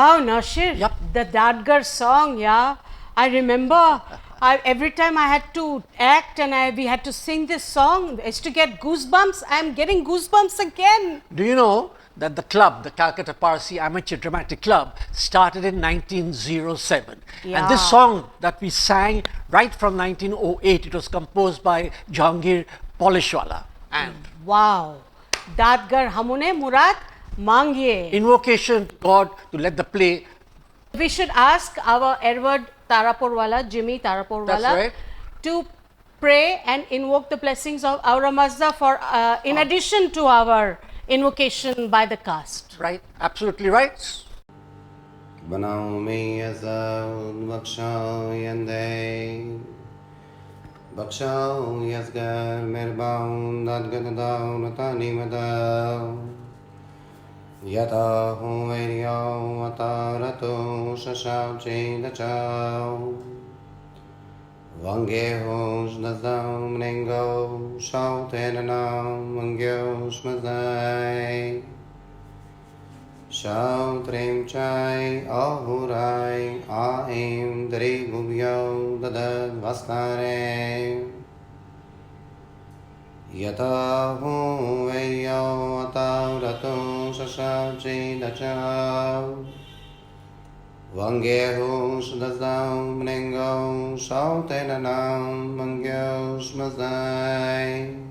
Wow, Nashir. Yep. The Dadgar song, yeah. I remember every time I had to act and we had to sing this song, I used to get goosebumps. I'm getting goosebumps again. Do you know that the club, the Calcutta Parsi Amateur Dramatic Club, started in 1907? Yeah. And this song that we sang right from 1908, it was composed by Jahangir Polishwala. And Wow. Dadgar Hamune Murad Mangye. invocation to God to let the play. We should ask our Edward Tarapurwala, Jimmy Tarapurwala, That's right. to pray and invoke the blessings of Aura Mazda for, in addition to our invocation by the cast. Right? Absolutely right. बनाओ में यज़द बख्शाओ यंदे बख्शाओ यज़गर मेहरबान दादगदाओ नतानी मदाओ यता हो वेरियाओ अतारतो शशाओ चेदचाओ वांगे होश नज़ाओ मनेंगो Shao तेरनाओ मंग्यो स्मज़ाई Shao trem chai ahurai aim dri gubyo dadad vastare Yata hu veyo ataurato shashao chidachao Vange hu shudazao mnengo shao tenanam mangyo shmazai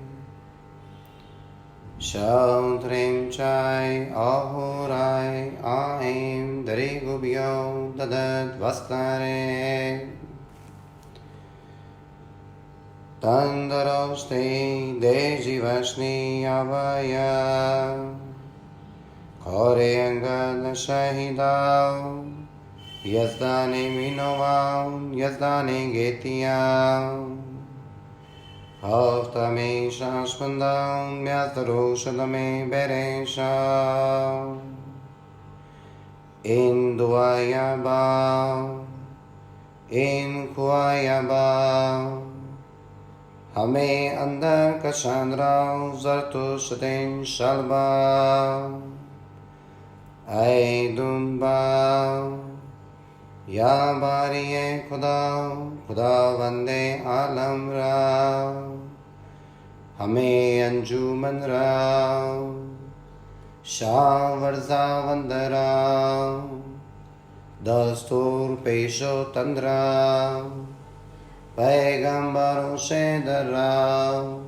Shao trem chai ahorai aim dari gubyo dadad vastare Tandarosti deji vashni avaya Kore angad shahidao Yazdane minovam yazdane getiyam Hafta me shashpandam myataroshadame beresha In duaya ba In kuaya ba Hame andar kashandra zartu shatin shalba Ay dunba Ya bariye khuda khuda vande alam ra Hame anjuman ra Shah varza vandara Dastur pesho tandra Paigambaro shedara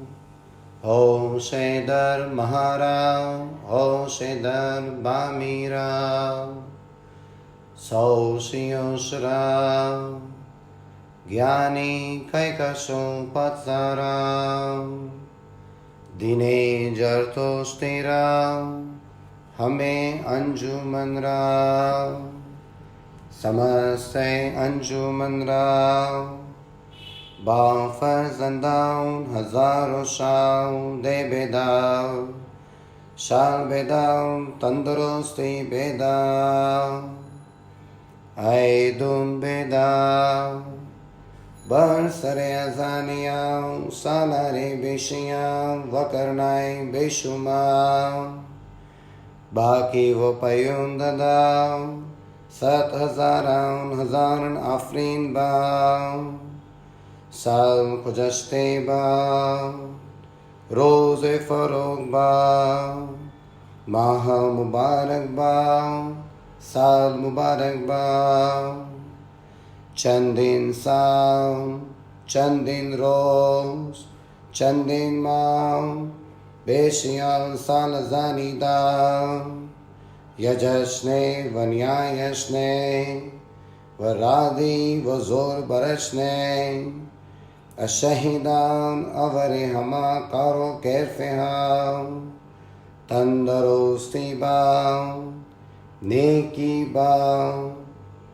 Ho shedar mahara Ho shedar bamira So Yoshra Gyani Kaikasho Patsara Dine Jartostira Hame Anjumanra Samaste Anjumanra Bafarzandaun Hazaro Shao Debedao Shal Bedao Tandurusti Bedao Aidun beda Barsare azaniya Salare bishiya Vakarnai bishuma Baki vapayun dada Sat hazaran hazaran afrin ba Sal kujashte ba Roze farog ba Maha mubarak ba Sal Mubarak ba Chandin Sal Chandin Rose Chandin Mau Beshial Salazani da Yajashne Vanyayashne Varadi Vazor Barashne Ashahidan Avare Hama Karo Kerfeha Tandarosti ba Neki ba,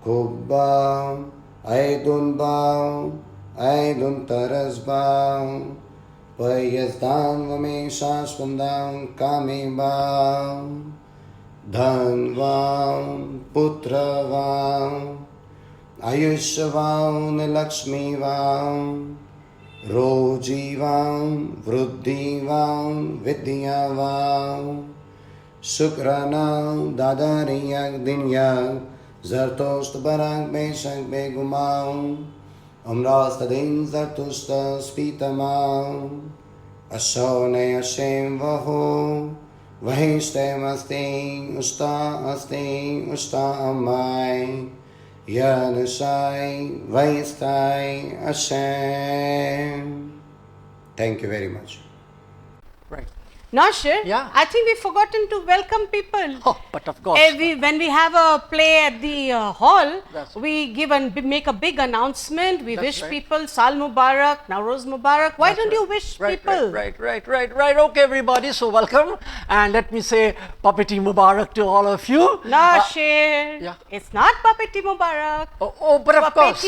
Kubba, Aidun ba, Aidun taras ba, Payasdan vame shashvandam kame ba, Dhanvam, Putravam, Ayushvam, Lakshmivam, Rojivam, Vruddhivam, Vidyavam, Shukranam, Dadariyak Dinyak, Zartosht barang me shank me gumam. Amrastadin zartushta spitamam. Ashone Hashem vahu. Vahishtem asti ushta amai. Yanashai Vaistai Hashem. Thank you very much. Right. Nashir, Yeah. I think we've forgotten to welcome people. Oh, but of course. When we have a play at the hall, That's we make a big announcement. We That's wish right. people Sal Mubarak, Nowroz Mubarak. Why don't you wish people? Right. Okay, everybody. So welcome, and let me say Papiti Mubarak to all of you. Nashir, yeah. it's not Papiti Mubarak. But of course.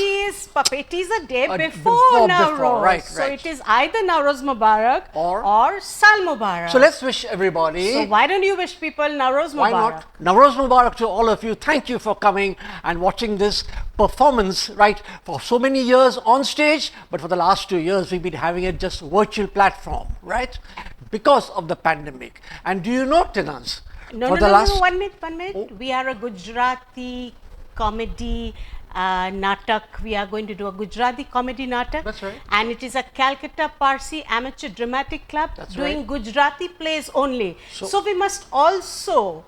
Papiti is a day Before before Nowroz. right, So right. it is either Nowroz Mubarak Or- Sal Mubarak. So let's wish everybody. So why don't you wish people Nowroz Mubarak? Why not? Nowroz Mubarak to all of you. Thank you for coming and watching this performance, right, for so many years on stage, but for the last 2 years we've been having it just virtual platform, right, because of the pandemic. And do you know, Tinaz? No, for no, the no, last, no, 1 minute. We are a Gujarati comedy natak. We are going to do a Gujarati comedy natak. That's right. And it is a Calcutta Parsi Amateur Dramatic Club That's doing right. Gujarati plays only. So- So we must also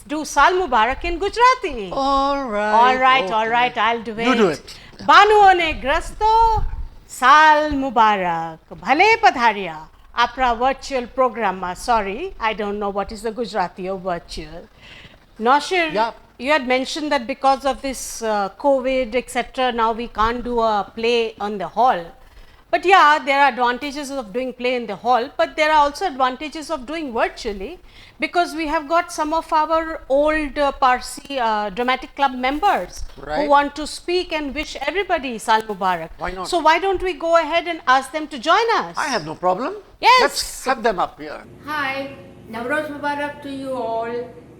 do Sal Mubarak in Gujarati. All right. All right, okay. all right, I'll do it. You do it. Banuone Grasto, Sal Mubarak. Bhale Padharia. Apra virtual program. Sorry, I don't know what is the Gujarati of virtual. Nashir, Yeah. you had mentioned that because of this COVID, etc., now we can't do a play on the hall. But yeah, there are advantages of doing play in the hall, but there are also advantages of doing virtually, because we have got some of our old Parsi dramatic club members Right. who want to speak and wish everybody Sal Mubarak. Why not? So why don't we go ahead and ask them to join us? I have no problem. Yes. Let's have them up here. Hi, Navroz Mubarak to you all,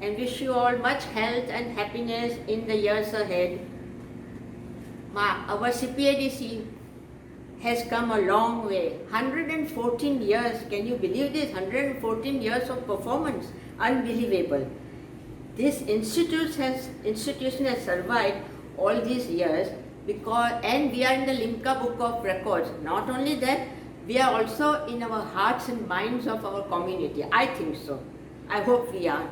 and wish you all much health and happiness in the years ahead. Our CPADC has come a long way. 114 years, can you believe this? 114 years of performance, unbelievable. This institution has survived all these years and we are in the Limca Book of Records. Not only that, we are also in our hearts and minds of our community. I think so. I hope we are.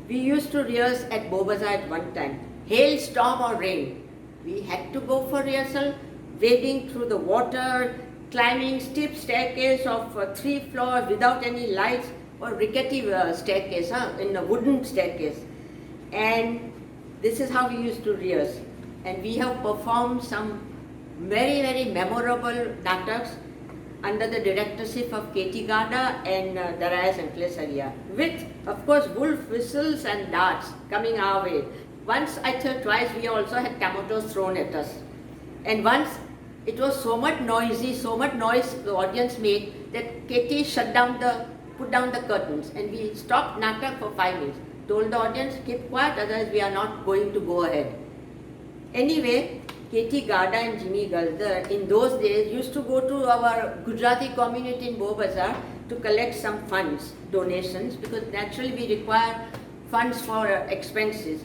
We used to rehearse at Bobazar at one time. Hail, storm or rain. We had to go for rehearsal, wading through the water, climbing steep staircase of 3 floors without any lights, or rickety staircase, in a wooden staircase. And this is how we used to rehearse. And we have performed some very, very memorable nataks under the directorship of K.T. Gada and Daraya Sanklesariya, with, of course, wolf whistles and darts coming our way. Once, twice, we also had tomatoes thrown at us. And once, it was so much noise the audience made that K.T. put down the curtains, and we stopped natak for 5 minutes. Told the audience, keep quiet, otherwise we are not going to go ahead. Anyway, K.T. Gada and Jimmy Galdar in those days used to go to our Gujarati community in Bobazar to collect some funds, donations, because naturally we require funds for expenses.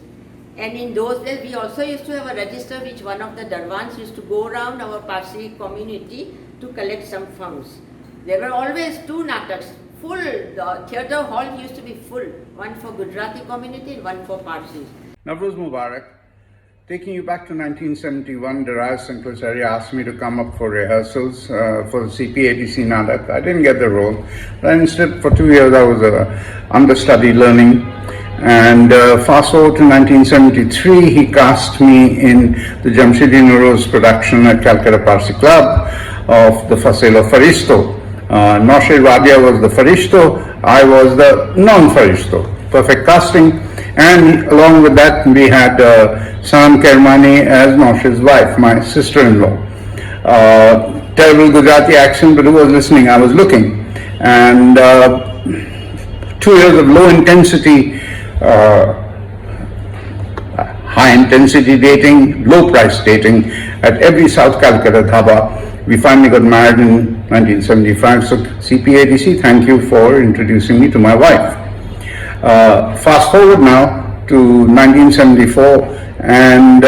And in those days we also used to have a register which one of the Darwans used to go around our Parsi community to collect some funds. There were always 2 nataks, full. The theatre hall used to be full, one for Gujarati community and one for Parsis. Navroz Mubarak, taking you back to 1971, Daraya Sanklesariya asked me to come up for rehearsals for the CPADC Nadak. I didn't get the role, but instead for 2 years I was a understudy learning. And fast forward to 1973, he cast me in the Jamshedi Nowroz production at Calcutta Parsi Club of the Fasel of Faristo. Naushir Wadia was the Farishto, I was the non-Farishto. Perfect casting. And along with that, we had Sanam Kermani as Naushir's wife, my sister-in-law. Terrible Gujarati accent, but who was listening? I was looking. And 2 years of low intensity, high intensity dating, low price dating at every South Calcutta dhaba. We finally got married in 1975. So CPADC, thank you for introducing me to my wife. Fast forward now to 1974, and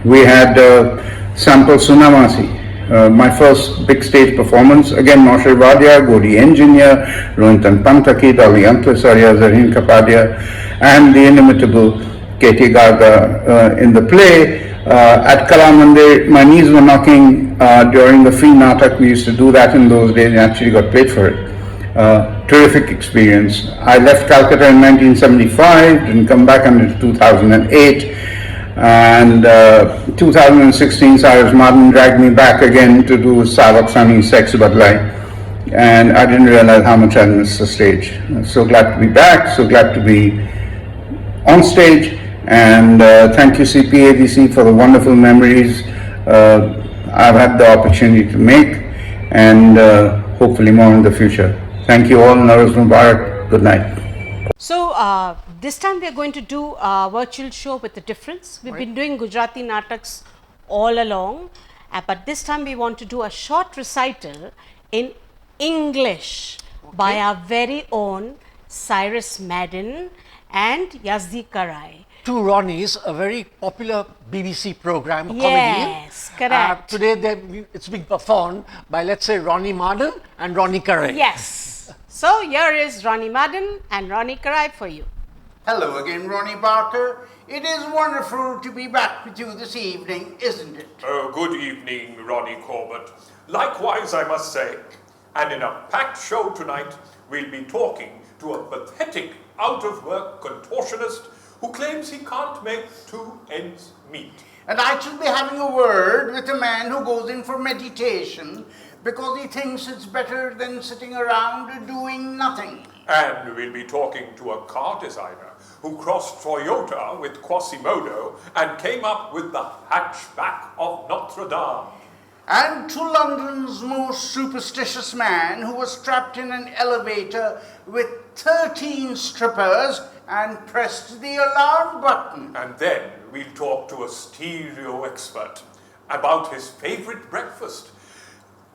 we had Sample Sunamasi. My first big stage performance, again Moshe Vadia, Godi Engineer, Rohintan Pantaki, Dolly Antlasarya, Zareen Kapadia, and the inimitable Katie Garga in the play. At Kalamandir, my knees were knocking during the free natak. We used to do that in those days and actually got paid for it. Terrific experience. I left Calcutta in 1975, didn't come back until 2008. And 2016, Cyrus Martin dragged me back again to do Savak Sani Sex Badlai. And I didn't realize how much I missed the stage. So glad to be back, so glad to be on stage. And thank you CPADC for the wonderful memories I've had the opportunity to make, and hopefully more in the future. Thank you all. Navroz Mubarak. Good night. So this time we are going to do a virtual show with a difference. We've been doing Gujarati Nataks all along, but this time we want to do a short recital in English by our very own Cyrus Madden and Yazdi Karai. Two Ronnies, a very popular BBC program, comedy. Yes, correct. Today it's being performed by, let's say, Ronnie Madden and Ronnie Karai. Yes. So here is Ronnie Madden and Ronnie Karai for you. Hello again, Ronnie Barker. It is wonderful to be back with you this evening, isn't it? Oh, good evening, Ronnie Corbett. Likewise, I must say. And in a packed show tonight, we'll be talking to a pathetic, out-of-work contortionist who claims he can't make two ends meet. And I shall be having a word with a man who goes in for meditation because he thinks it's better than sitting around doing nothing. And we'll be talking to a car designer who crossed Toyota with Quasimodo and came up with the hatchback of Notre Dame. And to London's most superstitious man who was trapped in an elevator with 13 strippers and pressed the alarm button. And then we'll talk to a stereo expert about his favorite breakfast.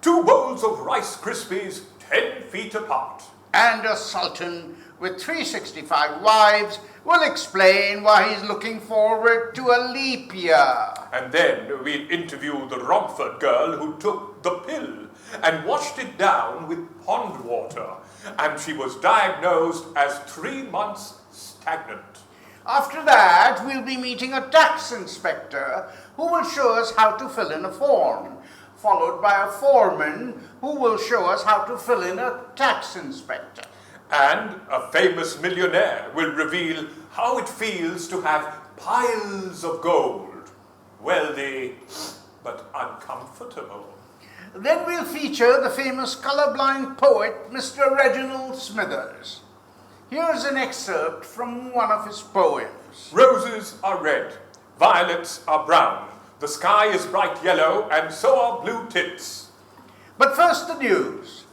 2 bowls of Rice Krispies 10 feet apart. And a sultan with 365 wives will explain why he's looking forward to a leap year. And then we'll interview the Romford girl who took the pill and washed it down with pond water. And she was diagnosed as 3 months stagnant. After that, we'll be meeting a tax inspector who will show us how to fill in a form, followed by a foreman who will show us how to fill in a tax inspector. And a famous millionaire will reveal how it feels to have piles of gold. Wealthy, but uncomfortable. Then we'll feature the famous colorblind poet, Mr. Reginald Smithers. Here's an excerpt from one of his poems. Roses are red, violets are brown, the sky is bright yellow, and so are blue tits. But first the news.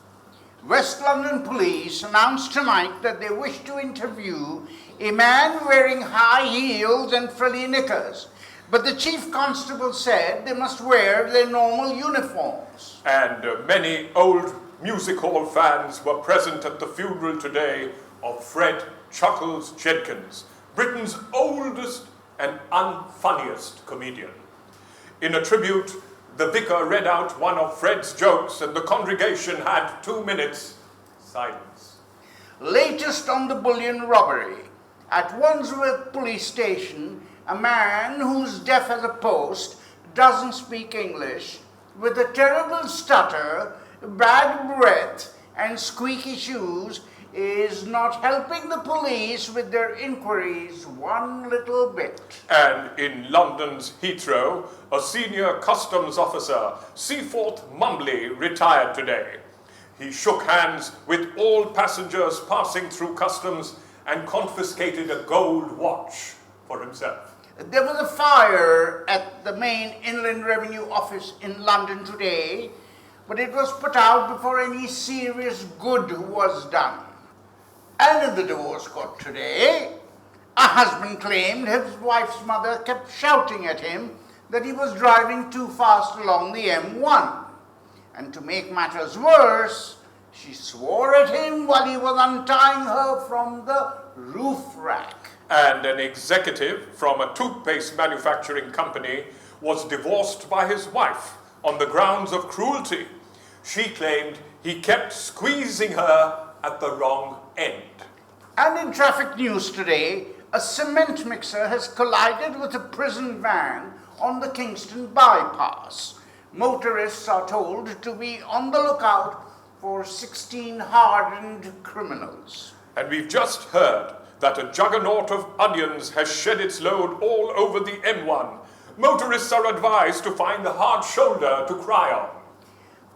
West London Police announced tonight that they wish to interview a man wearing high heels and frilly knickers. But the Chief Constable said they must wear their normal uniforms. And many old music hall fans were present at the funeral today of Fred Chuckles Jenkins, Britain's oldest and unfunniest comedian. In a tribute, the vicar read out one of Fred's jokes and the congregation had 2 minutes silence. Latest on the bullion robbery. At Wandsworth Police Station, a man who's deaf as a post, doesn't speak English, with a terrible stutter, bad breath, and squeaky shoes, is not helping the police with their inquiries one little bit. And in London's Heathrow, a senior customs officer, Seaforth Mumley, retired today. He shook hands with all passengers passing through customs and confiscated a gold watch for himself. There was a fire at the main Inland Revenue Office in London today, but it was put out before any serious good was done. And in the divorce court today, a husband claimed his wife's mother kept shouting at him that he was driving too fast along the M1. And to make matters worse, she swore at him while he was untying her from the roof rack. And an executive from a toothpaste manufacturing company was divorced by his wife on the grounds of cruelty. She claimed he kept squeezing her at the wrong end. And in traffic news today, a cement mixer has collided with a prison van on the Kingston bypass. Motorists are told to be on the lookout for 16 hardened criminals. And we've just heard that a juggernaut of onions has shed its load all over the M1. Motorists are advised to find a hard shoulder to cry on.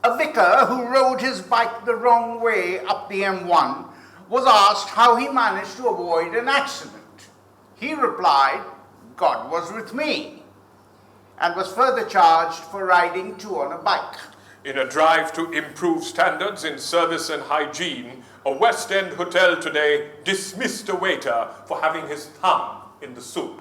A vicar who rode his bike the wrong way up the M1 was asked how he managed to avoid an accident. He replied, "God was with me," and was further charged for riding two on a bike. In a drive to improve standards in service and hygiene, a West End hotel today dismissed a waiter for having his thumb in the soup.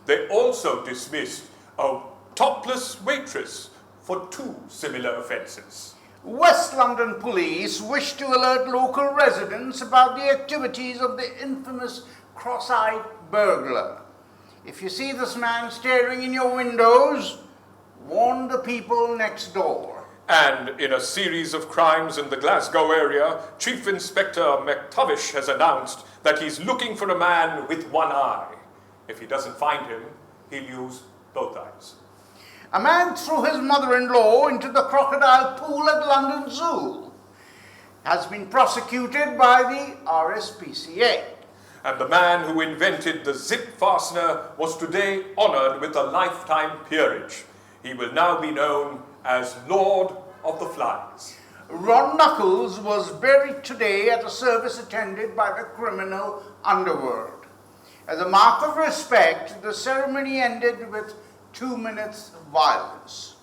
They also dismissed a topless waitress for two similar offences. West London police wish to alert local residents about the activities of the infamous cross-eyed burglar. If you see this man staring in your windows, warn the people next door. And in a series of crimes in the Glasgow area, Chief Inspector McTavish has announced that he's looking for a man with one eye. If he doesn't find him, he'll use both eyes. A man threw his mother-in-law into the crocodile pool at London Zoo. Has been prosecuted by the RSPCA. And the man who invented the zip fastener was today honoured with a lifetime peerage. He will now be known as Lord of the Flies. Ron Knuckles was buried today at a service attended by the criminal underworld. As a mark of respect, the ceremony ended with 2 minutes of violence.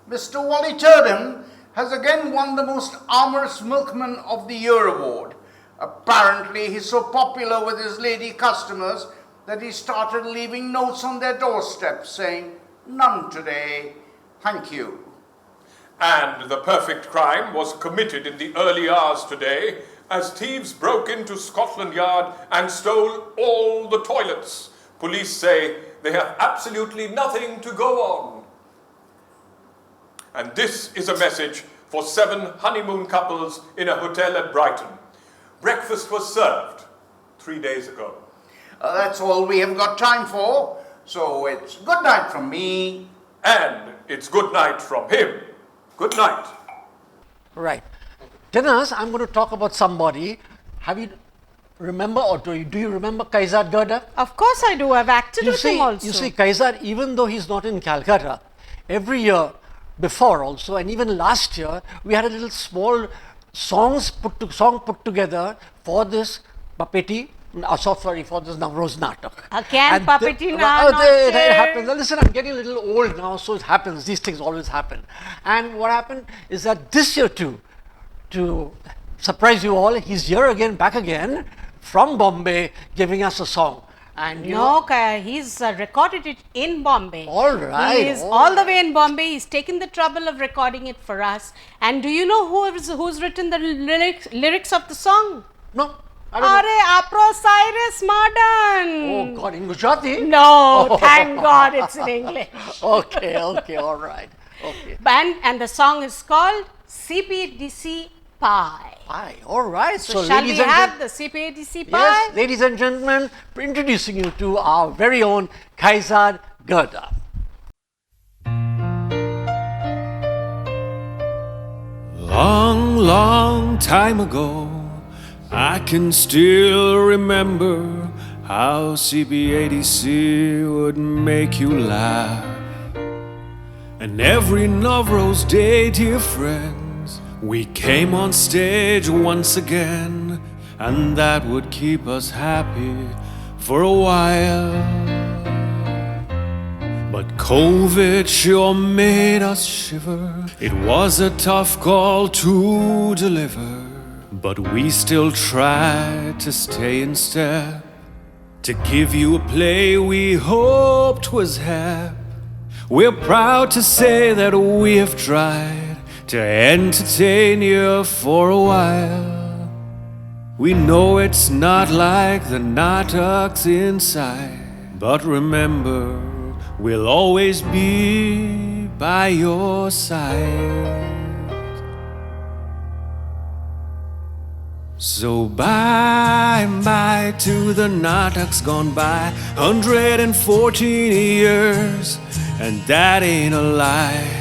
Mr. Wally Turdham has again won the Most Amorous Milkman of the Year award. Apparently, he's so popular with his lady customers that he started leaving notes on their doorsteps saying, "None today, thank you." And the perfect crime was committed in the early hours today as thieves broke into Scotland Yard and stole all the toilets. Police say they have absolutely nothing to go on. And this is a message for 7 honeymoon couples in a hotel at Brighton. Breakfast was served 3 days ago. That's all we have got time for, so it's good night from me. And it's good night from him. Good night. Right. Dennis, I'm going to talk about somebody. Have you remember or do you remember Kaizad Gurda? Of course I do. I've acted with him also. You see, Kaizad, even though he's not in Calcutta, every year before also, and even last year, we had a little small song put together for this puppety. For this Navroz Natak. Again, puppety na it happens. Listen, I'm getting a little old now, so it happens. These things always happen. And what happened is that this year too, to surprise you all, he's here again, back again, from Bombay, giving us a song. And he's recorded it in Bombay. All right. He is all the way in Bombay. He's taken the trouble of recording it for us. And do you know who's written the lyrics of the song? No. Are Apro Cyrus Mardan. Oh God, in Gujarati? No, thank God it's in English. Okay, all right. Okay. And the song is called CPDC Pie. Pie, all right. So shall we have the CPDC Pie? Yes, ladies and gentlemen, introducing you to our very own Kaizad Gurda. Long, long time ago, I can still remember how CP80C would make you laugh. And every Navroz Day, dear friends, we came on stage once again, and that would keep us happy for a while. But COVID sure made us shiver. It was a tough call to deliver, but we still tried to stay in step, to give you a play we hoped was hep. We're proud to say that we have tried to entertain you for a while. We know it's not like the Nataks inside, but remember, we'll always be by your side. So bye-bye to the Nataks gone by, 114 years, and that ain't a lie.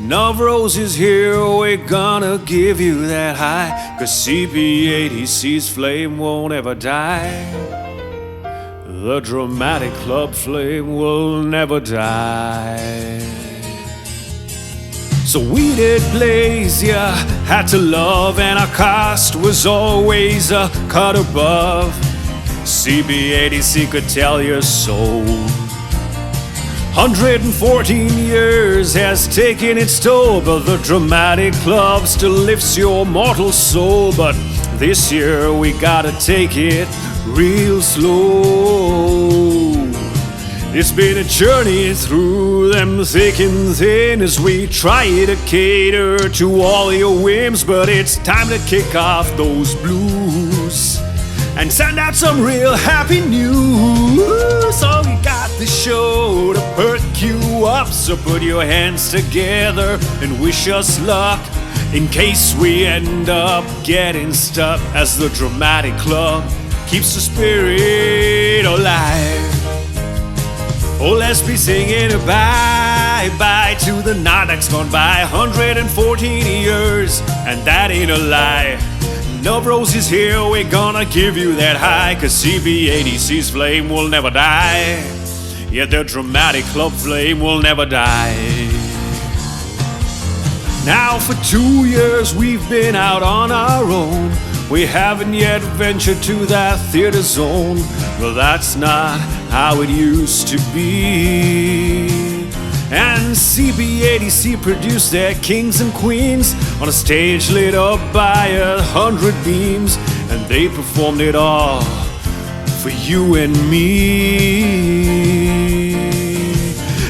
Navroz is here, we're gonna give you that high, 'cause CP80C's flame won't ever die. The dramatic club flame will never die. So we did blaze, yeah, had to love, and our cast was always a cut above. CP80C could tell your soul. 114 years has taken its toll, but the dramatic club still lifts your mortal soul. But this year we gotta take it real slow. It's been a journey through them thick and thin as we try to cater to all your whims, but it's time to kick off those blues and send out some real happy news. So we got the show to perk you up, so put your hands together and wish us luck in case we end up getting stuck, as the dramatic club keeps the spirit alive. Oh, let's be singing a bye-bye to the Nataks gone by, 114 years, and that ain't a lie. Navroz is here, we're gonna give you that high, 'cause CP80C's flame will never die. Yet the dramatic club flame will never die. Now for 2 years we've been out on our own. We haven't yet ventured to that theater zone, but that's not how it used to be. And CP80C produced their kings and queens on a stage lit up by 100 beams, and they performed it all for you and me.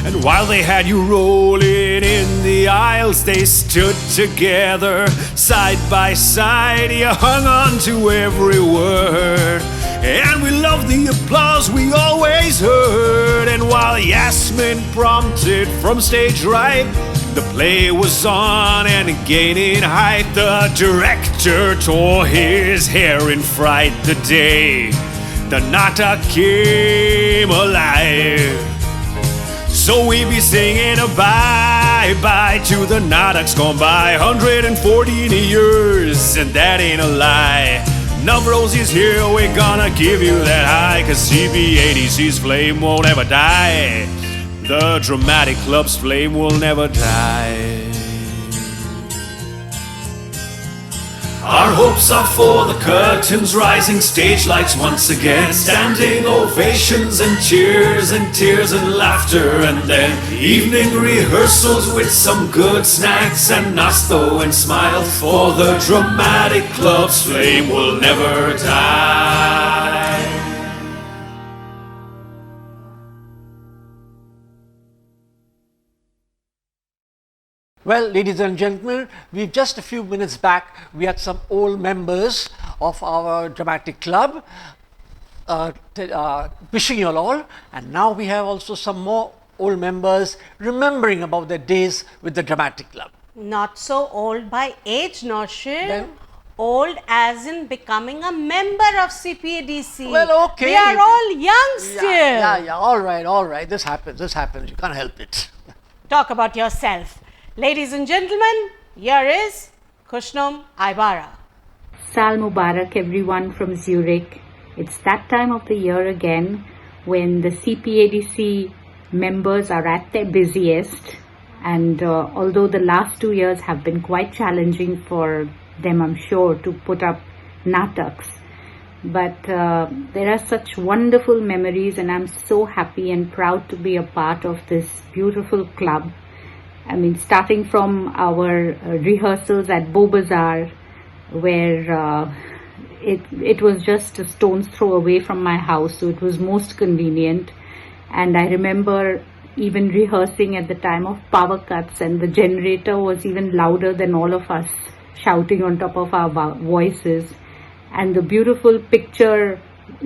And while they had you rolling in the aisles, they stood together side by side. You hung on to every word, and we loved the applause we always heard. And while Yasmin prompted from stage right, the play was on and gaining height. The director tore his hair in fright the day the Natak came alive. So we be singing a bye-bye to the Nataks gone by, 114 years, and that ain't a lie. Navroz is here, we're gonna give you that high, 'cause CP80C's flame won't ever die. The dramatic club's flame will never die. Our hopes are for the curtains rising, stage lights once again, standing ovations and cheers and tears and laughter, and then evening rehearsals with some good snacks and nasto and smiles, for the dramatic club's flame will never die. Well, ladies and gentlemen, we've just a few minutes back, we had some old members of our dramatic club wishing you all, and now we have also some more old members remembering about their days with the dramatic club. Not so old by age, Naushad. Then? Old as in becoming a member of CP80C. Well, okay. We are all young still. Yeah, all right. This happens. You can't help it. Talk about yourself. Ladies and gentlemen, here is Kushnum Aibara. Sal Mubarak, everyone from Zurich. It's that time of the year again when the CP80C members are at their busiest, and although the last 2 years have been quite challenging for them, I'm sure, to put up Nataks, but there are such wonderful memories, and I'm so happy and proud to be a part of this beautiful club. I mean, starting from our rehearsals at Beau Bazaar, where it was just a stone's throw away from my house, so it was most convenient. And I remember even rehearsing at the time of power cuts, and the generator was even louder than all of us shouting on top of our voices. and the beautiful picture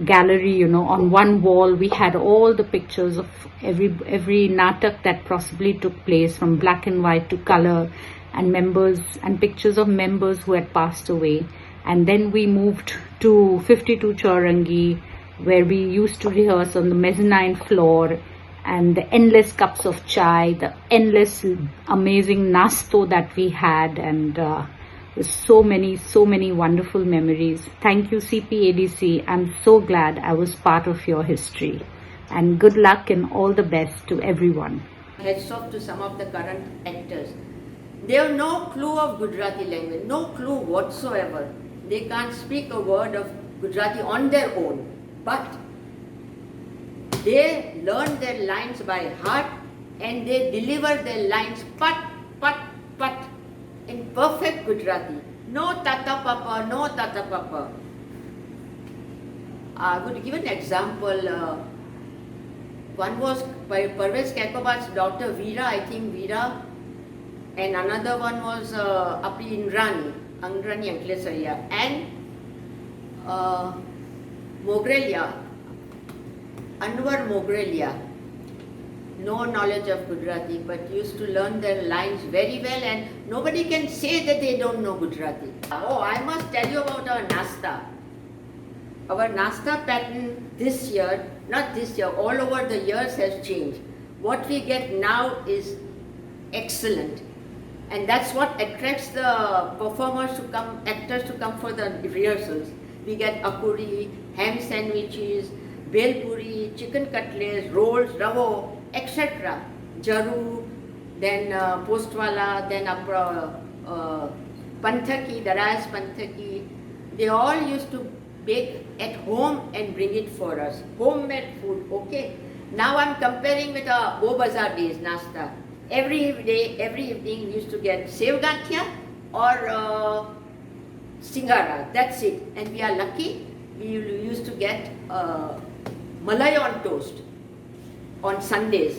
gallery, you know, on one wall we had all the pictures of every natak that possibly took place, from black and white to color, and members and pictures of members who had passed away. And then we moved to 52 Chaurangi, where we used to rehearse on the mezzanine floor, and the endless cups of chai, the endless amazing nasto that we had, and so many wonderful memories. Thank you, CPADC. I'm so glad I was part of your history, and good luck and all the best to everyone. Heads off to some of the current actors. They have no clue of Gujarati language, no clue whatsoever. They can't speak a word of Gujarati on their own, but they learn their lines by heart and they deliver their lines pat, pat, pat in perfect Gujarati. No tata papa, no tata papa. I would give an example. One was by Parvez Kaikobat's daughter Veera, I think Veera, and another one was Apri Indrani Anklesariya, and Mogrelia, Anwar Mogrelia. No knowledge of Gujarati, but used to learn their lines very well, and nobody can say that they don't know Gujarati. Oh, I must tell you about our Nasta. Our Nasta pattern this year, not this year, all over the years has changed. What we get now is excellent. And that's what attracts the performers to come, actors to come for the rehearsals. We get akuri, ham sandwiches, bel puri, chicken cutlets, rolls, ravo, etc. Jaru, then postwala, then panthaki, daraz panthaki. They all used to bake at home and bring it for us. Homemade food, okay. Now I'm comparing with Bo Bazaar days, Nasta. Every day, every evening, we used to get sev gathia or singara. That's it. And we are lucky. We used to get malai on toast on Sundays.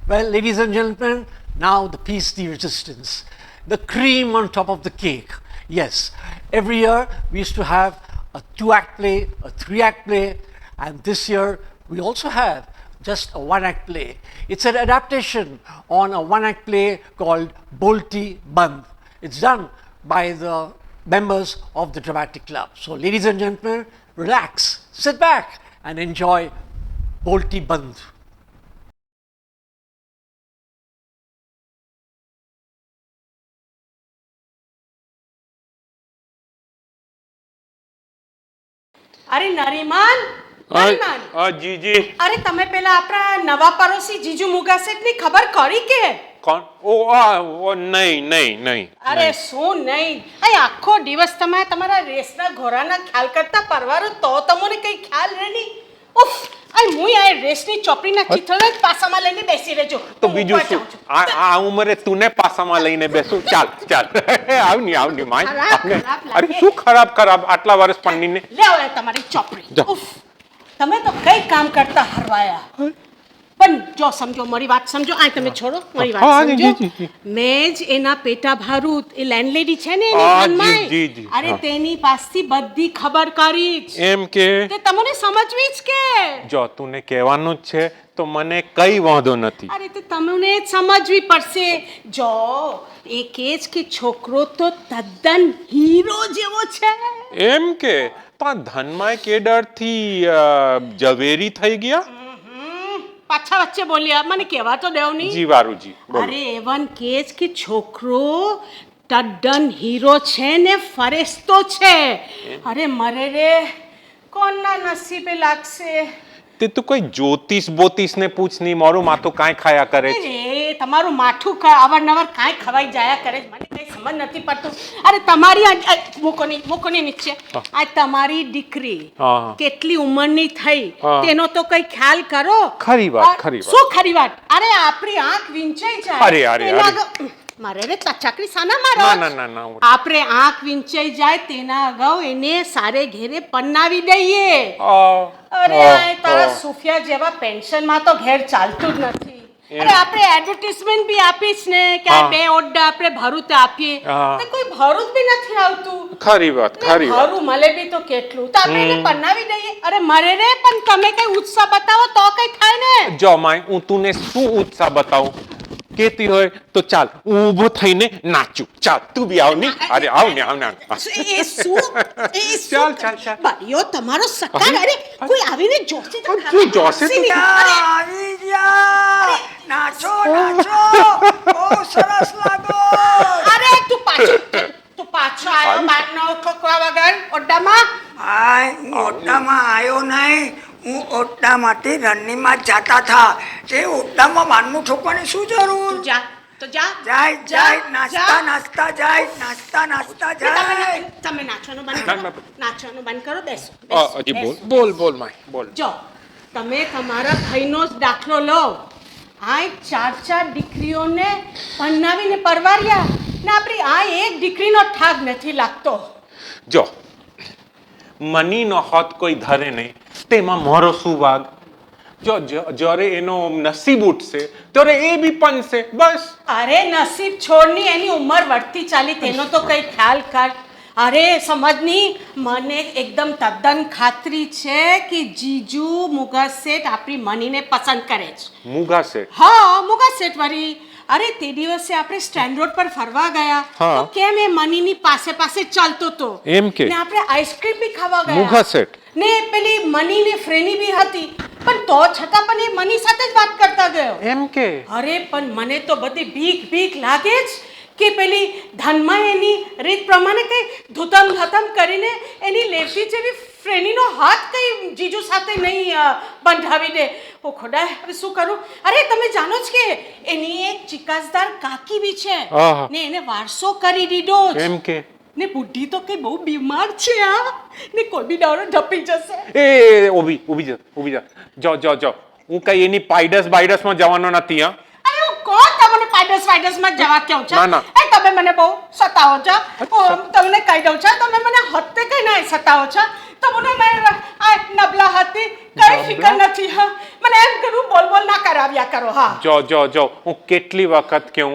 Well, ladies and gentlemen, now the piece de resistance, the cream on top of the cake. Yes, every year we used to have a 2-act play, a 3-act play, and this year we also have just a 1-act play. It's an adaptation on a 1-act play called Bolti Band. It's done by the members of the Dramatic Club. So ladies and gentlemen, relax, sit back and enjoy Bolti Band. અરે નરીમાન, નરીમાન. જીજી. અરે તમે પેલા આપણા નવા પરોસી જીજુ મુગા શેઠની ખબર કરી કે? કોણ? નહીં. અરે શું નહીં? અહીં આખો દિવસ તમે તમારા રેસના ઘોડાના ખ્યાલ કરતા પરવારો તો તમને કઈ ખ્યાલ રહે નહીં. ઉફ, અહીં હું આ રેસની ચોપડીના ચિત્રો જ પાસામાં લઈને બેસી રહેજો. તો બીજું શું? આ ઉંમરે તુને પાસામાં લઈને બેસું? ચાલ. આવની માય. અરે શું ખરાબ આટલા વર્ષ પન્નીને. લે હવે તમારી ચોપડી. ઉફ, તમે તો કઈ કામ કરતા હરવાયા. પણ જો સમજો, મારી વાત સમજો. આ તમે છોડો, મારી વાત સમજો. મેં જ એના પેટા ભારૂત, એ લેન્ડલેડી છે ને એની ઘરમાં, અરે તેની પાસથી બધી ખબર કરી જ. એમ કે તે તમને સમજવી જ કે. જો તુને કહેવાનું જ છે તો મને કઈ વાંધો નથી. અરે તે તમને જ સમજવી પડશે. જો એ કહે છે કે છોકરો તો તદ્દન હીરો જેવો છે. એમ કે તો આ ધનમાય કેડરથી ઝવેરી થઈ ગયા? પાછા વચ્ચે બોલ્યા, મને કહેવા તો દેવ નહીં. જી વારુજી. અરે એવન કહે છે કે છોકરો તદ્દન હીરો છે ને ફરેસ્તો છે. અરે મરે રે, કોના નસીબે લાગશે. તે તું કોઈ જ્યોતિષ ને પૂછ નહીં, મારું માથું કાંઈ ખાયા કરે છે. અરે તમારું માથું અવારનવાર કાંઈ ખવાઈ જાયા કરે છે, મને કઈ સમજ નથી પડતું. અરે તમારી મૂકોની નીચે આ તમારી દીકરી કેટલી ઉંમરની થઈ તેનો તો કઈ ખ્યાલ કરો. ખરી વાત. શું ખરી વાત? અરે આપણી આંખ વિંચાઈ જાય. અરે મારે રે ચાકરી સાના મારો. ના. આપણે આંખ વિંચાઈ જાય તેના અગાઉ એને સારે ઘેરે પન્નાવી દઈએ. અરે તારા સુફિયા જેવા પેન્શનમાં તો ઘેર ચાલતું જ નથી. અરે આપણે એડવર્ટાઇઝમેન્ટ બી આપીશ ને કે આ 2 ઓરડા આપણે ભરૂચ આપીએ તો કોઈ ભરૂચ બી નથી આવતું. ખરી વાત ભરૂચ મળે બી તો કેટલું તો આપણે એને બનાવી દઈએ. અરે મરે રે પણ તમે કઈ ઉત્સાહ બતાવો તો કઈ થાય ને. જો માય હું તુને શું ઉત્સાહ બતાવું કેતી હોય તો ચાલ હું ઊભો થઈને નાચું. ચાલ તું બી આવ ની. અરે આવ ને આવ ને એ શું ચાલ ભાઈઓ તમારો સકાર. અરે કોઈ આવીને જોશે તો તું જોશે તો આવી ગયા નાચો નાચો બહુ સરસ લાગો. અરે તું પાછો આવ્યો બારનો ઠોકવા વગર ઓરડામાં. હાય હું ઓરડામાં આવ્યો નહીં, હું ઓરડામાંથી રનીમાં જતા હતા. તે ઓરડામાં બારનું ઠોકવાની શું જરૂર? તો જા જાય નાસ્તા નાસ્તા જાય. તમે નાચવાનું બંધ કરો. બેસો. હજી બોલ માય બોલ. જો તમે તમારા ભાઈનો જ દાખલો લો. આ 4 દીકરીઓને પરણાવીને પરવાર્યા ને આપણી આ એક દીકરીનો ઠાગ નથી લાગતો. જો મનીનો હાથ કોઈ ધરે નહીં તેમાં મારો શું વાગ. જો જ્યારે એનો નસીબ ઉઠશે ત્યારે એ બી પનશે બસ. અરે નસીબ છોડની એની ઉંમર વધતી ચાલી તેનો તો કઈ ખ્યાલ કર. અરે સમજની મને એકદમ તદ્દન ખાતરી છે કે જીજુ મુગા શેઠ આપણી મનીને પસંદ કરે છે. મુગા શેઠ? હા મુગા શેઠ વળી. અરે તે દિવસે આપણે સ્ટેન્ડ રોડ પર ફરવા ગયા તો કેમ એ મનીની પાસે ચાલતો તો એમ કે ને આપણે આઈસ્ક્રીમ બી ખાવા ગયા. મુગા શેઠ ને પેલી મનીની ફ્રેન્ડી બી હતી પણ તો છતાં પણ એ મની સાથે જ વાત કરતા ગયો. એમ કે? અરે પણ મને તો બધી બીક લાગે જ કે પેલી ધનમાં એની રીત પ્રમાણે કઈ ધૂતમ કરીને એની લેફ્ટી જેવી ફ્રેન્ડીનો હાથ કઈ જીજુ સાથે નહીં બંધાવી દે. ઓ ખોડા હવે શું કરું. અરે તમે જાણો જ કે એની એક ચિકાસદાર કાકી બી છે ને એને વારસો કરી દીધો એમ કે ને બુઢી તો કઈ બહુ બીમાર છે ને કોઈ બી દાડો ઢપી જશે. એ ઊભી જા જો હું કઈ એની બાયડસમાં જવાનો નથી. અરે હું કોણ તમને પાઇડસમાં જવા કેવું છે? એ તમે મને બહુ સતાવો છો. તમને કહી દઉં છું તમે મને હત્તે કઈ ના સતાવો છો. તમને આ નબળા હતી કઈ ફિકર નથી. હા મને એમ કરું બોલ ના કરાવ્યા કરો. હા જો હું કેટલી વખત કહું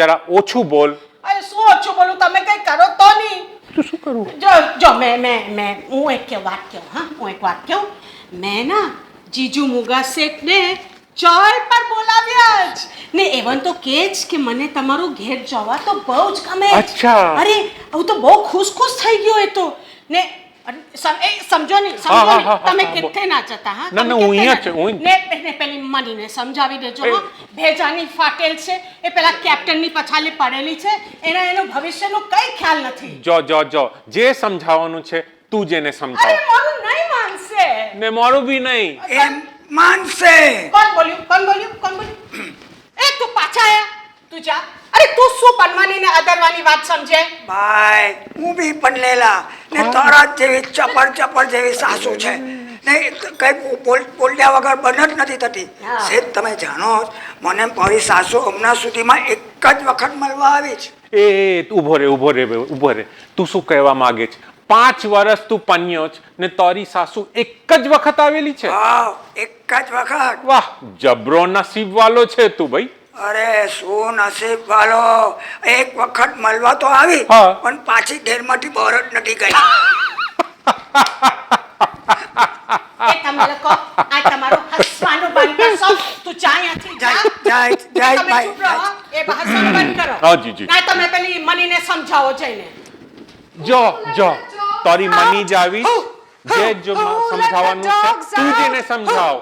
જરા ઓછું બોલ. અરે શું ઓછું બોલું તમે કઈ કરો તો નહીં. તું શું કરું? જો મેં હું એક વાત કહું. મેં ના જીજુ મુગા શેઠને ચોય પર બોલાવ્યા જ ને એવન તો કે જ કે મને તમારું ઘેર જવા તો બહુ જ ગમે. અચ્છા. અરે હું તો બહુ ખુશ થઈ ગયો એ તો ને સમજો નહીં તમે કેટલે ના જતા. હા ના હું અહીંયા છું. ને પેલી મનીને સમજાવી દેજો. ભેજાની ફાટેલ છે એ પેલા કેપ્ટનની પછાલી પડેલી છે એનું ભવિષ્યનું કઈ ખ્યાલ નથી. જો જે સમજાવવાનું છે તું જેને સમજાવ. અરે મારું નહીં માનશે ને મારું બી નહીં. એમ માનશે. કોણ બોલ્યું? એ તું પાછા આયા. તું જા. અરે તું શું બનવાની ને અદરવાની વાત સમજે? ભાઈ હું બી બનેલા ને તારા જેવી ચપર જેવી સાસુ છે ને કઈ બોલ્યા વગર બન જ નથી થતી. સેજ તમે જાણો મને મારી સાસુ હમણાં સુધીમાં એક જ વખત મળવા આવી છે. એ ઊભો રે. તું શું કહેવા માંગે છે? 5 વર્ષ તું પન્યો છે ને તારી સાસુ એક જ વખત આવેલી છે? હા એક જ વખત. વાહ જબરો નસીબ વાળો છે તું ભાઈ. અરે શું નસીબ વાળો. એક વખત મળવા તો આવી પણ પાછી ઘેરમાંથી બહાર જ નથી ગઈ. એ તમે લોકો આ તમારું હસવાનું બંધ કરશો. તું જા અહીંયાથી જાય તમે ચૂપ રહો. એ હસવાનું બંધ કરો. હા જી. ના તમે પેલી મનીને સમજાવો જઈને. જો તારી મની જ આવી જે સમજાવવાનું છે તું જેને સમજાવ.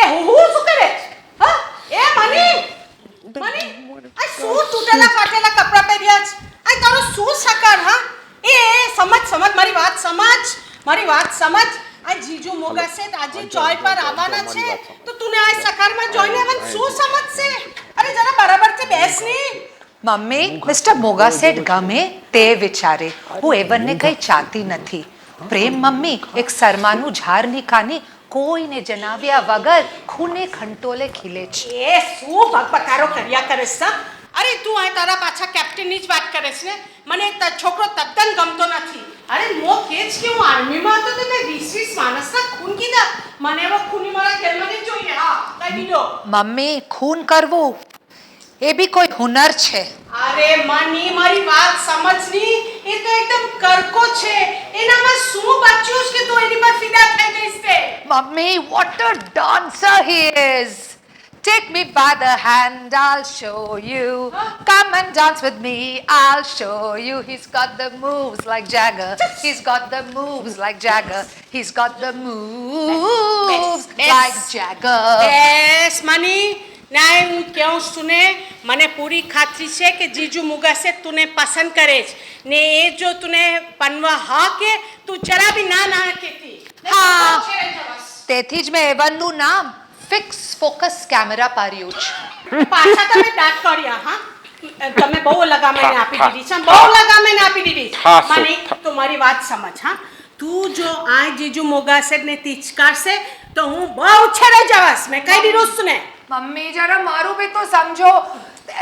એ હું શું કરે? હા એ મની આ શું તૂટેલા ફાટેલા કપડા પહેર્યા છે? આ તારો શું સકાર? હા એ સમજ મારી વાત સમજ. આ જીજુ મોગા શેઠ આજે ચોય પર આવવાના છે તો તુને આ સકારમાં જોઈને મને શું સમજશે? અરે જરા બરાબરથી બેસ ની. મમ્મી મિસ્ટર મોગા શેઠ ગમે તે વિચારે હું એવનને કઈ ચાહતી નથી. પ્રેમ મમ્મી એક શર્માનું ઝાડની કાની કોઈને જણાવ્યા વગર ખૂને ખંટોલે ખીલે છે. એ શું બકબકારો કર્યા કરે છે? અરે તું આ તારા પાછા કેપ્ટનની જ વાત કરે છે ને. મને છોકરો તદ્દન ગમતો નથી. અરે મો કેજ કે હું આર્મીમાં હતો તો મેં 20 માણસના ખૂન કીધા મને એવો ખૂની મારા ઘરમાં નહીં જોઈએ હા કઈ દીધો મમ્મી ખૂન કરવું એ બી કોઈ હુનર છે. અરે માની મારી વાત સમજની એ તો એકદમ કરકો છે એનામાં શું બચ્યું છે કે તું એની પર ફિદા થઈ ગઈસ તે mummy what a dancer he is. Take me by the hand, I'll show you. Come and dance with me, I'll show you. He's got the moves like Jagger. He's got the moves like Jagger. He's got the moves like Jagger. બેસ માની ના હું કેવું સુને મને પૂરી ખાતરી છે કે જીજુ મુગાસે તુને પસંદ કરે છે ને એ જો તુને પનવા હા કે તું જરા બી ના ના કહેતી હા તેથી જ મેં એવનનું નામ ફિક્સ ફોકસ કેમેરા પાડ્યું છે. પાછા તમે દાંત કાઢ્યા હા તમે બહુ લગામને આપી દીધી છે બહુ લગામને આપી દીધી મને તમારી વાત સમજ હા તું જો આ જીજુ મુગાસેને તિચકારશે તો હું બહુ છેડે જવાસ મેં કહી દીધું છું ને મમ્મી જરા મારું બી તો સમજો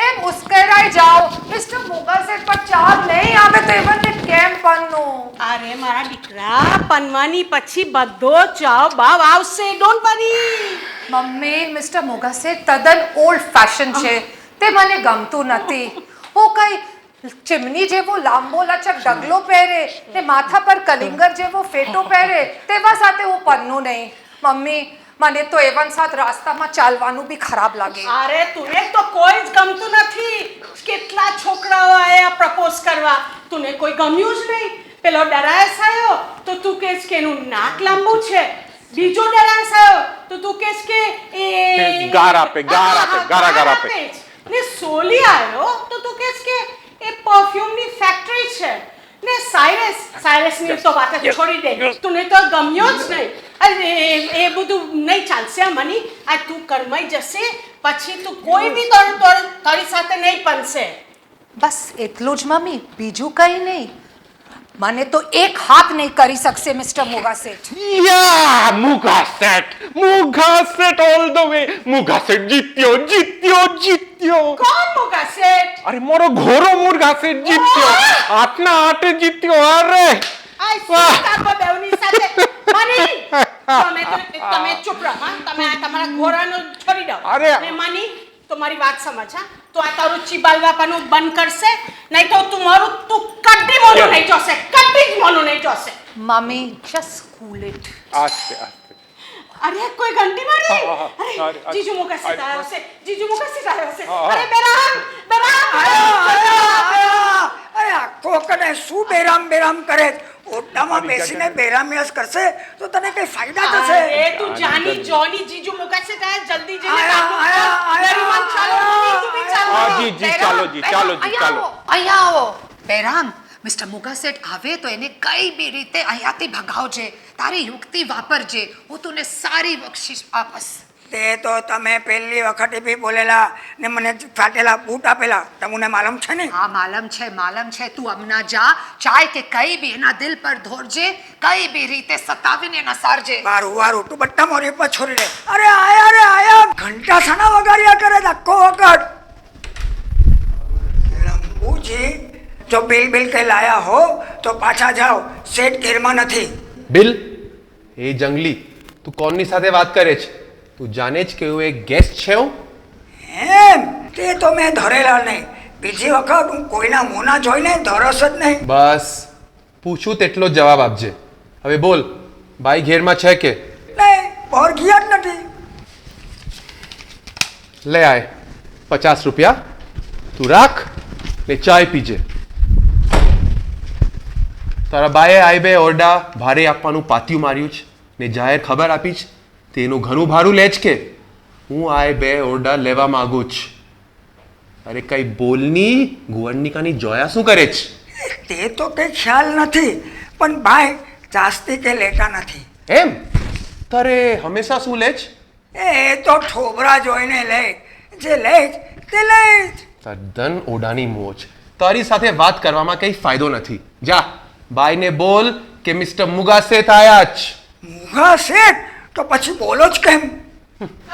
એ મુસ્કરાઈ જાઓ મિસ્ટર મુગાસેટ પર ચાર નહીં આવે તો એવનને કેમ પન્નું અરે મારા દીકરા પનવાની પછી બધો ચાવ બાવ આવશે ડોન્ટ વરી મમ્મી મિસ્ટર મુગાસેટ તદ્દન ઓલ્ડ ફેશન છે તે મને ગમતું નથી હું કઈ ચીમની જેવો લાંબો લચક ડગલો પહેરે ને માથા પર કલિંગર જેવો ફેટો પહેરે તેવા સાથે હું પન્નું નહીં મમ્મી મને તો એવન સાથ રાસ્તામાં ચાલવાનું બી ખરાબ લાગે. અરે તુને તો કોઈ જ ગમતું નથી કેટલા છોકરાઓ આયા પ્રપોઝ કરવા તુને કોઈ ગમ્યું જ નહીં પેલો ડરાયસ આવ્યો તો તું કહેશ કે એનું નાક લાંબુ છે બીજો ડરાયસ આવ્યો તો તું કહેશ કે એ ગાર આપે ને સોલી આવ્યો તો તું કહેશ કે એ પરફ્યુમની ફેક્ટરી છે ને સાયરસની તો વાત જ છોડી દે તુને તો ગમ્યો જ નહીં અરે એ બધું નહીં ચાલશે મની આ તું કરમાઈ જશે પછી તું કોઈ બી તારી સાથે નહીં બનશે બસ એટલું જ મમ્મી બીજું કંઈ નહીં મને તો એક હાથ નહીં કરી શકશે mister મુગાસેટ. Yeah, Mugaset all the way. Mugaset જીત્યો. કોણ મુગાસેટ અરે મારો ઘોરો મુગાસેટ જીત્યો આટના આટે જીત્યો અરે આ સીતા બેવની સાથે મની તમે ચૂપ રહો હા તમે આ તમારા ઘોડાનો છોડી દો અરે ને મની તમારી વાત સમજ હા તો આ તારું ચીબાલ બાપાનું બંધ કરશે નહીં તો તું કड्डी મોનું નહીં જોશે કड्डी જ મોનું નહીં જોશે મમ્મી જસ્ટ કૂલ ઇટ. આસ્તે અરે કોઈ ઘંટી મારી અરે જીજુ મુગાસેટ આવ્યો છે અરે બેરામ અરે આખો કને શું બેરામ કરે ઓટામાં બેસીને બેરામિયાસ કરશે તો તને કઈ ફાયદા થશે એ તું જાની જોની જીજુ મુગાસેટ આયા જલ્દી જઈને ચાલો અહીંયા આવો બેરામ મિસ્ટર મુગાસેટ આવે તો એને કઈ બી રીતે અહીંયાથી ભગાવજે તારી યુક્તિ વાપરજે હું તને સારી બક્ષિસ આપીશ. તે તો તમે પહેલી વખતે બી બોલેલા ને મને ફાટેલા બૂટ આપેલા તમને માલમ છે ને હા માલમ છે તું હમણાં જા ચાય કે કઈ બી એના દિલ પર ધોરજે કઈ બી રીતે સતાવીને નસારજે. વારું તું બટ્ટા મોરી પર છોડી દે. અરે આયા ઘંટા સાના વગાડ્યા કરે ધક્કો વખત રંબુજી જો બિલ કઈ લાયા હો તો પાછા જાઓ સેટ ઘેરમાં નથી. બિલ એ જંગલી તું કોની સાથે વાત કરે છે તું જાણે જ કે હું એક ગેસ્ટ છે હું એમ તે તો મેં ધરેલા નહીં બીજી વખત હું કોઈના મોંના જોઈને ધરસ જ નહીં. બસ પૂછું તેટલો જવાબ આપજે. હવે બોલ ભાઈ ઘેરમાં છે કે નહીં બહાર ગયા જ નથી. લે આય 50 રૂપિયા તું રાખ ને ચાય પીજે. તારા બાએ આઈ બે ઓરડા ભારે આપવાનું પાતિયું માર્યું છે ને જાહેર ખબર આપી છે તેનું ઘણું ભાડું લે છે કે હું આ બે ઓરડા લેવા માંગુ છું. અરે કઈ બોલની ગુવર્ણિકાની જોયા શું કરે છે તે તો કઈ ખ્યાલ નથી પણ ભાઈ જાસ્તી કે લેતા નથી. એમ તારે હંમેશા શું લે છે એ તો ઠોબરા જોઈને લે જે લે તે લે. તદ્દન ઓડાની મોજ. તારી સાથે વાત કરવામાં કઈ ફાયદો નથી. જા બાઈને બોલ કે મિસ્ટર મુગાસેટ આયા છે. મુગાસેટ તો પછી બોલો જ કેમ?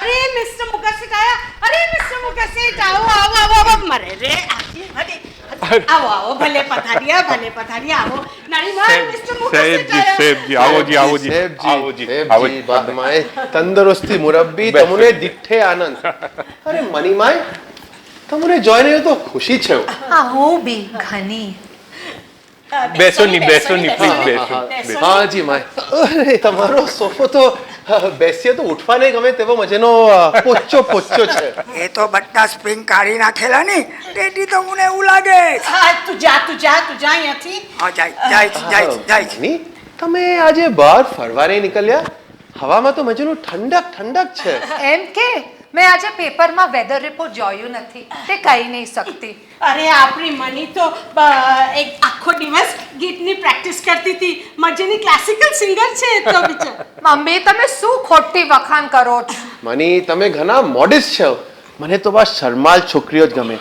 અરે મિસ્ટર મુગાસેટ આયા. અરે મિસ્ટર મુગાસેટ આવો મરે રે આવો આવો ભલે પધાર્યા આવો નારીમાં મિસ્ટર મુખર્જી સેબજી આવો જી આવો જી આવો જી આવો સેબજી બાદમાએ તંદુરસ્તી મુરબ્બી તમને દીઠે આનંદ અરે મનીમાય તમને જોઈને તો ખુશી છે હું બી ઘણી બેસો ની પ્લીઝ બેસો હા જી માય અરે તમારો સોફો તો બેસીએ તો ઉઠવા નહીં ગમે તેવો મજાનો પોચ્ચો છે એ તો બધા સ્પ્રિંગ કાઢી નાખેલા ને તેથી તો મને એવું લાગે તું જા અહીંયાથી હા જાય ની તમે આજે બહાર ફરવા નહીં નીકળ્યા હવામાં તો મજાનું ઠંડક છે એમ કે મેં આજે પેપરમાં વેધર રિપોર્ટ જોયું નથી તે કહી નહીં શકતી અરે આપણી મની તો એક આખો દિવસ ગીતની પ્રેક્ટિસ કરતી હતી મજેની ક્લાસિકલ સિંગર છે તો બિચાર મમ્મી તમે શું ખોટી વખાણ કરો છો મની તમે ઘણા મોડેસ્ટ છો મને તો બસ શરમાલ છોકરીઓ જ ગમે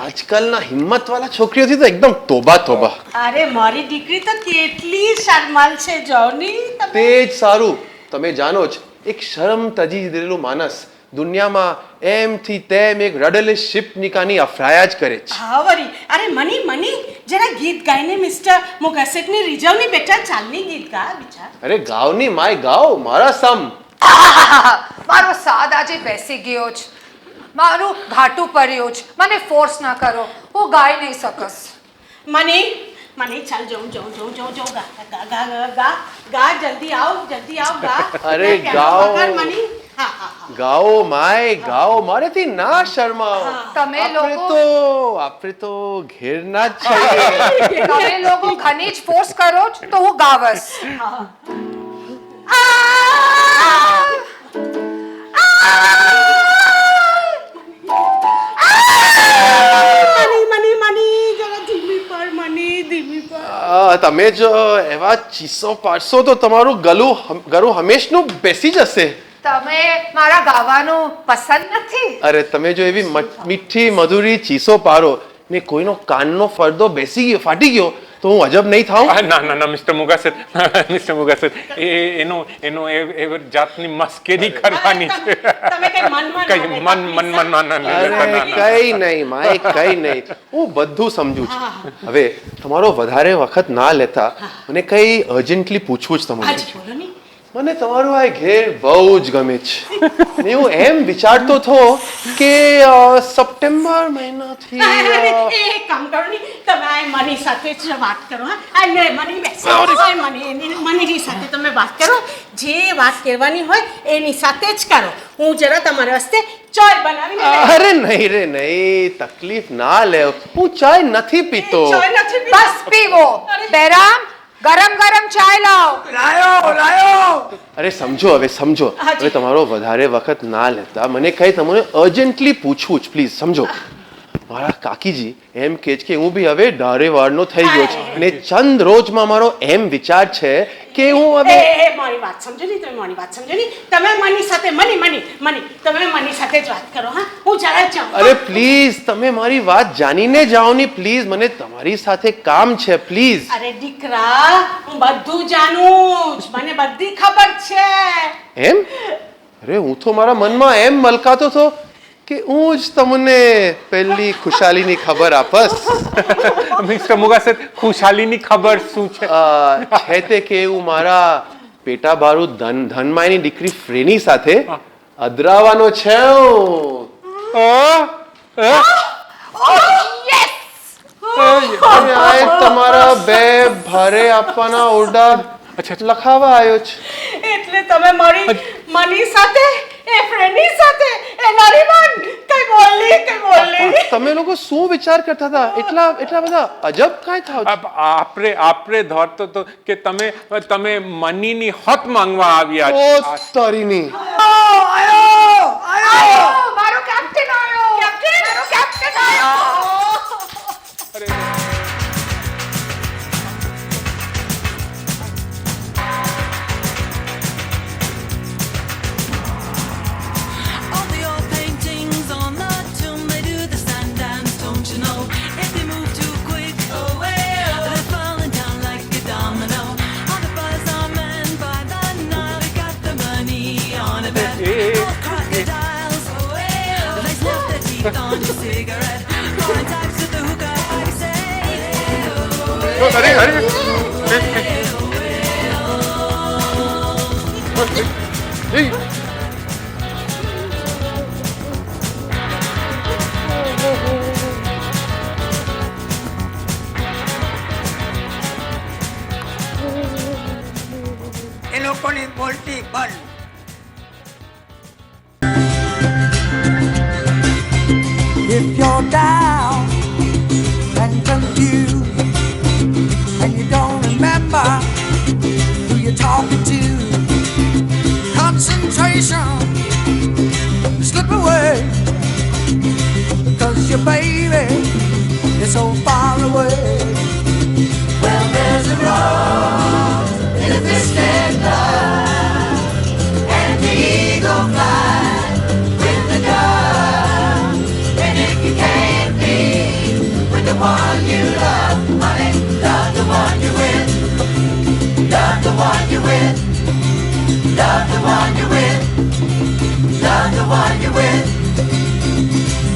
આજકાલના હિંમતવાળા છોકરીઓથી તો એકદમ તોબા અરે મારી દીકરી તો કેટલી શરમાલ છે જોની તે જ સારું તમે જાણો જ એક શરમ તજી દીધેલું માણસ દુનિયામાં એમ થી તેમ એક રડેલી શિપ નિકાની અફરાયા જ કરે છે હા વરી અરે મની જરા ગીત ગાઈને મિસ્ટર મુગસેટની રીઝવની બેટા ચાલની ગીત ગા બિચાર અરે ગાવની માય ગાવ મારા સમ મારો સાદ આજે બેસી ગયો છે મારું ઘાટું પડ્યું છે મને ફોર્સ ના કરો હું ગાઈ નહીં શકસ મની ચાલ જાઉં ગા જલ્દી આવ ગા અરે ગાઓ ગાઓ માય ગાઓ મારેથી ના શર્માઓ તમે આપણે તો ઘેરના જ છીએ તમે લોકો ઘણી જ ફોર્સ કરો છો તો હું ગાવસ તમે જો એવા ચીસો પાડશો તો તમારું ગળું હંમેશનું બેસી જશે તમે મારા ગાવાનું પસંદ નથી અરે તમે જો એવી મીઠી મધુરી ચીસો પાડો ને કોઈનો કાનનો ફરદો ફાટી ગયો તો હું અજબ નહીં થાઉં ના મિસ્ટર મુગસેટ એનો એ જાતની મસ્કરી કરવાની છે કઈ મન કઈ નહીં માય કઈ નહીં હું બધું સમજુ છું હવે તમારો વધારે વખત ના લેતા મને કઈ અર્જન્ટલી પૂછવું જ તમને મને તમારું આ ઘેર બહુ જ ગમે છે ને હું એમ વિચારતો હતો કે સપ્ટેમ્બર મહિનાથી એક કામ કરો ને તમે મની સાથે જ વાત કરો હા મની મની સાથે તમે વાત કરો જે વાત કરવાની હોય એની સાથે જ કરો હું જરા તમારા વાસ્તે ચાય બનાવી અરે નહીં તકલીફ ના લેવ હું ચાય નથી પીતો બસ પીવો બેરામ ગરમ ચાય લાયો અરે સમજો હવે તમારો વધારે વખત ના લેતા મને કઈ તમને અર્જન્ટલી પૂછવું જ પ્લીઝ સમજો મારા કાકીજી એમ કહે છે કે હું બી હવે ડારેવાળનો થઈ ગયો છું અને ચંદ રોજમાં મારો એમ વિચાર છે કે હું હવે મારી વાત સમજો ને તમે મની સાથે મની તમે મની સાથે જ વાત કરો હા હું જરા જાઉં અરે પ્લીઝ તમે મારી વાત જાણીને જાઓ ની પ્લીઝ મને તમારી સાથે કામ છે પ્લીઝ અરે દીકરા હું બધું જાણું મને બધી ખબર છે એમ અરે હું તો મારા મનમાં એમ મલકાતો હતો કે હું જ તમને પહેલી ખુશાલીની ખબર આપસ મિસ્ટર મુગસેટ ખુશાલીની ખબર શું છે તે કે હું મારા પેટા બારું ધનમાયની દીકરી ફ્રેની સાથે અદરાવાનો છે તમારા બે ભારે આપવાના ઓરડા લખાવા આવ્યો છે એટલે તમે મારી મની સાથે એ ફ્રેન્ડની સાથે એ નરીમન કઈ બોલી તમે લોકો શું વિચાર કરતા હતા એટલા બધા અજબ કાંઈ થાવ આપણે ધોરતો તો કે તમે મનીની હક માંગવા આવ્યા ઓ તારીની આયો મારો કેપ્ટન આયો on your cigarette, rolling types with the hookah, I say. अरे अरे એ લોકોની બોલતી બંધ. If you're down and confused and you don't remember who you're talking to, concentration slip away because your baby is so far away. Well, there's a road in a twisted blood and the eagle flies with the dove. And if you can't be with the one you love, honey, love the one you're with. Love the one you're with. Love the one you're with. Love the one you're with.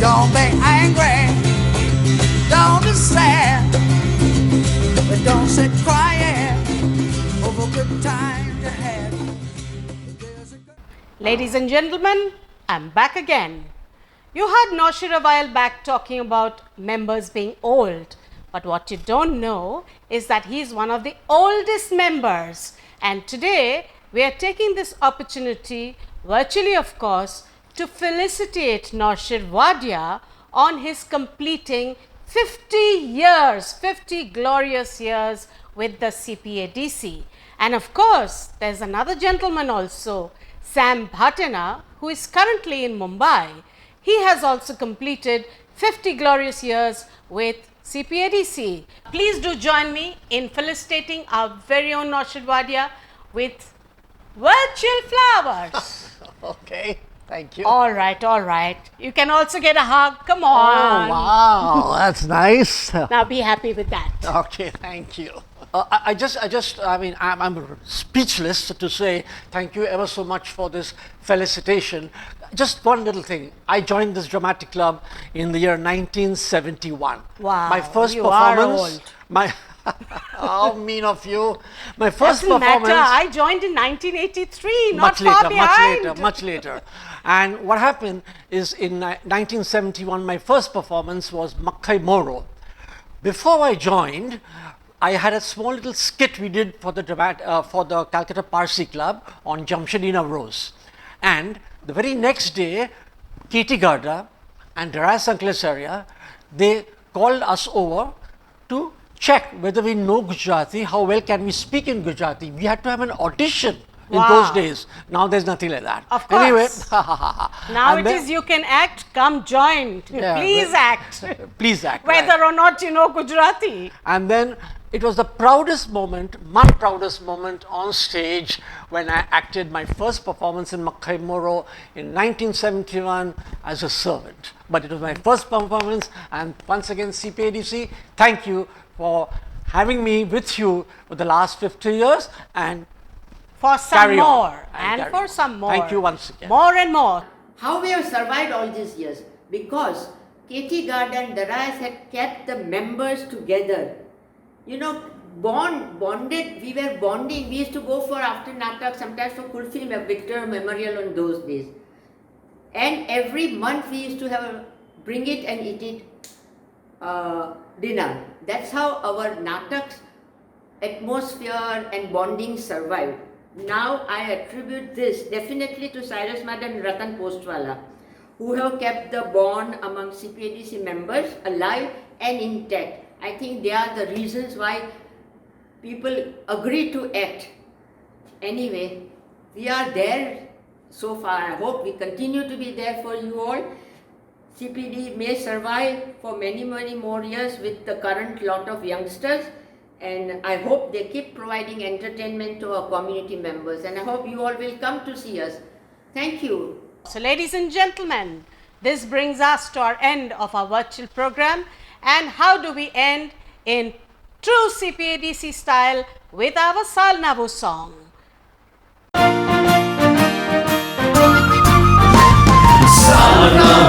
Don't be angry. Don't be sad. But don't sit crying over good times you had. Ladies and gentlemen, I'm back again. You heard Naushir a while back talking about members being old, but what you don't know is that he is one of the oldest members. And today we are taking this opportunity, virtually of course, to felicitate Naushir Wadia on his completing 50 years, 50 glorious years with the CPADC. And of course, there's another gentleman also, Sam Bhatena, who is currently in Mumbai. He has also completed 50 glorious years with CPADC. Please do join me in felicitating our very own Naushir Wadia with virtual flowers. Okay, thank you. All right, all right. You can also get a hug. Come Oh, on. wow, that's nice. Now be happy with that. Okay, thank you. I'm speechless to say thank you ever so much for this felicitation. Just one little thing. I joined this dramatic club in the year 1971. Wow, My first you performance. are old. How mean of you. My first Doesn't performance. matter. I joined in 1983, not Much far later, behind. much later. And what happened is in 1971, my first performance was Makhai Moro. Before I joined, I had a small little skit we did for the Calcutta Parsi Club on Jamshedina Rose. And the very next day, Katie Garda and Darius Anklesarya, they called us over to check whether we know Gujarati, how well can we speak in Gujarati. We had to have an audition in those days. Now there's nothing like that. Of course. Anyway. Now And it then- is you can act, come join. Yeah, Please well, act. Please act. Whether or not you know Gujarati. And then it was the proudest moment, my proudest moment on stage when I acted my first performance in Makhai Moro in 1971 as a servant. But it was my first performance, and once again CPADC, thank you for having me with you for the last 50 years and For some carry on. more. And carry for on. some more. Thank you once again. More and more. How we have survived all these years? Because Katie Gard and Darius had kept the members together. You know, bonded, we were bonding. We used to go for after Natak, sometimes for Kulfi Victor Memorial on those days. And every month we used to bring it and eat it dinner. That's how our Nataks atmosphere and bonding survived. Now I attribute this definitely to Cyrus Madden and Ratan Postwala, who have kept the bond among CPADC members alive and intact. I think they are the reasons why people agree to act. Anyway, we are there so far. I hope we continue to be there for you all. CPD may survive for many, many more years with the current lot of youngsters, and I hope they keep providing entertainment to our community members, and I hope you all will come to see us. Thank you. So ladies and gentlemen, this brings us to our end of our virtual program. And how do we end? In true CPADC style with our Salnavu song. Salnavu